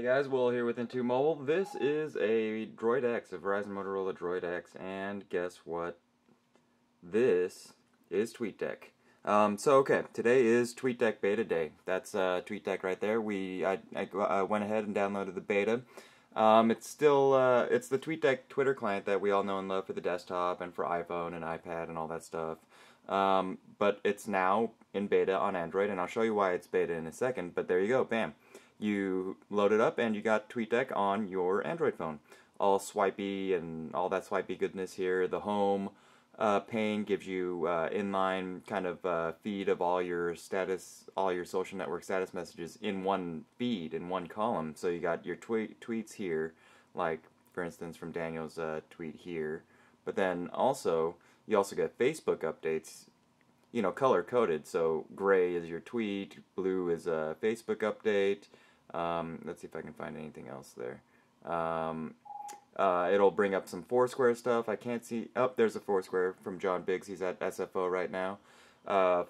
Hey guys, Will here with IntoMobile. This is a Droid X, a Verizon Motorola Droid X, and guess what? This is TweetDeck. Okay, today is TweetDeck beta day. That's TweetDeck right there. I went ahead and downloaded the beta. It's the TweetDeck Twitter client that we all know and love for the desktop and for iPhone and iPad and all that stuff. But it's now in beta on Android, and I'll show you why it's beta in a second. But there you go, bam. You load it up and you got TweetDeck on your Android phone. All swipey and all that swipey goodness here. The home pane gives you inline kind of feed of all your status, all your social network status messages in one feed, in one column. So you got your tweets here, like for instance from Daniel's tweet here. But then also, you also get Facebook updates, you know, color coded. So gray is your tweet, blue is a Facebook update. Let's see if I can find anything else there. It'll bring up some Foursquare stuff. I can't see. Oh, there's a Foursquare from John Biggs. He's at SFO right now.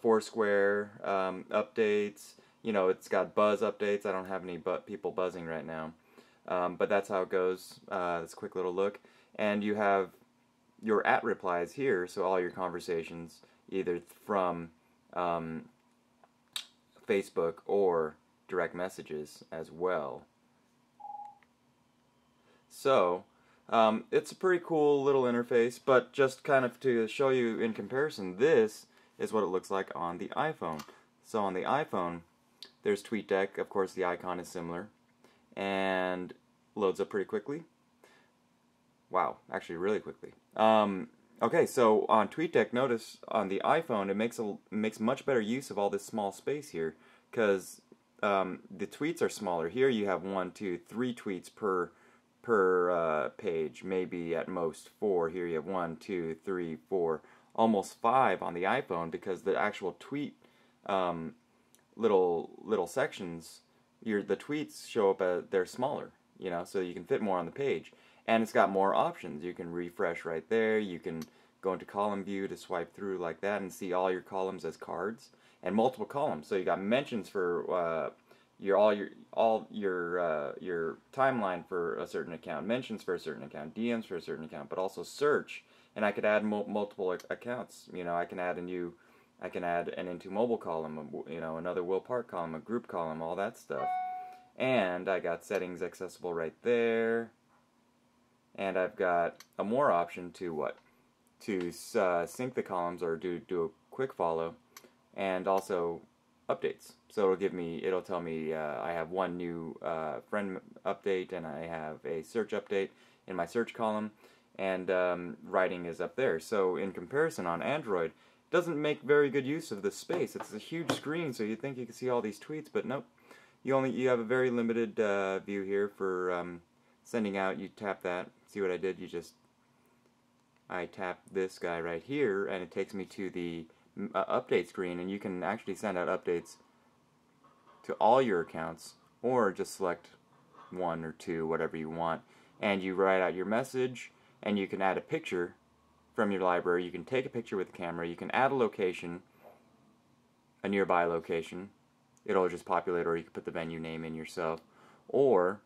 Foursquare updates. You know, it's got buzz updates. I don't have any people buzzing right now. But that's how it goes. That's a quick little look. And you have your @ replies here, so all your conversations, either from Facebook or direct messages as well. So it's a pretty cool little interface, but just kind of to show you in comparison, this is what it looks like on the iPhone. So on the iPhone, there's TweetDeck. Of course, the icon is similar, and loads up pretty quickly. Wow, actually really quickly. Okay, so on TweetDeck, notice on the iPhone, it makes much better use of all this small space here, because the tweets are smaller. Here you have 1, 2, 3 tweets per page, maybe at most 4. Here you have 1, 2, 3, 4, almost 5 on the iPhone, because the actual tweet little sections, the tweets show up they're smaller, you know, so you can fit more on the page. And it's got more options. You can refresh right there. You can go into column view to swipe through like that and see all your columns as cards and multiple columns. So you got mentions for your timeline for a certain account, mentions for a certain account, DMs for a certain account, but also search. And I could add multiple accounts. You know, I can add an IntoMobile column, you know, another Will Park column, a group column, all that stuff. And I got settings accessible right there. And I've got a more option to what? To sync the columns or do a quick follow, and also updates. So it'll tell me I have one new friend update, and I have a search update in my search column, and writing is up there. So in comparison on Android, it doesn't make very good use of the space. It's a huge screen, so you'd think you could see all these tweets, but nope. You have a very limited view here for sending out. You tap that. See what I did? I tap this guy right here, and it takes me to the update screen, and you can actually send out updates to all your accounts, or just select 1 or 2, whatever you want, and you write out your message, and you can add a picture from your library. You can take a picture with the camera. You can add a location, a nearby location. It'll just populate, or you can put the venue name in yourself, or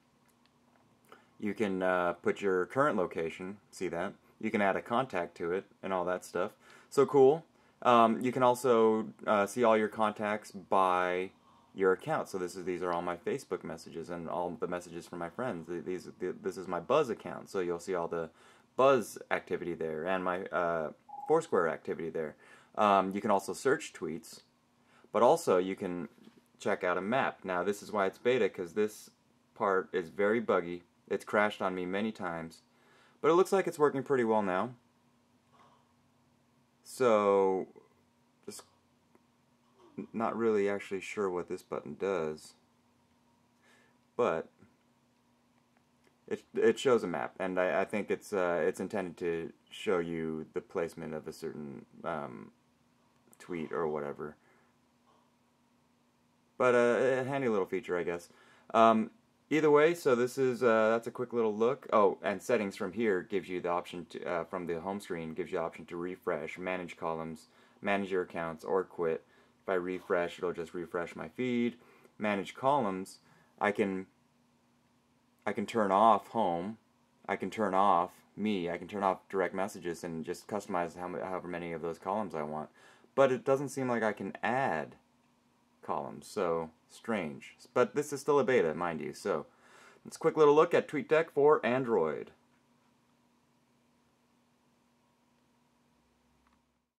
you can put your current location, see that? You can add a contact to it and all that stuff. So cool. You can also see all your contacts by your account. So these are all my Facebook messages and all the messages from my friends. This is my Buzz account, so you'll see all the Buzz activity there and my Foursquare activity there. You can also search tweets, but also you can check out a map. Now this is why it's beta, because this part is very buggy. It's crashed on me many times, but it looks like it's working pretty well now. So, just not really actually sure what this button does, but it shows a map, and I think it's intended to show you the placement of a certain tweet or whatever. But a handy little feature, I guess. Either way, so that's a quick little look. Oh, and settings from here gives you the option to, from the home screen, gives you the option to refresh, manage columns, manage your accounts, or quit. If I refresh, it'll just refresh my feed. Manage columns, I can I can turn off home, I can turn off me, I can turn off direct messages and just customize however many of those columns I want. But it doesn't seem like I can add columns, so strange. But this is still a beta, mind you, so let's quick little look at TweetDeck for Android.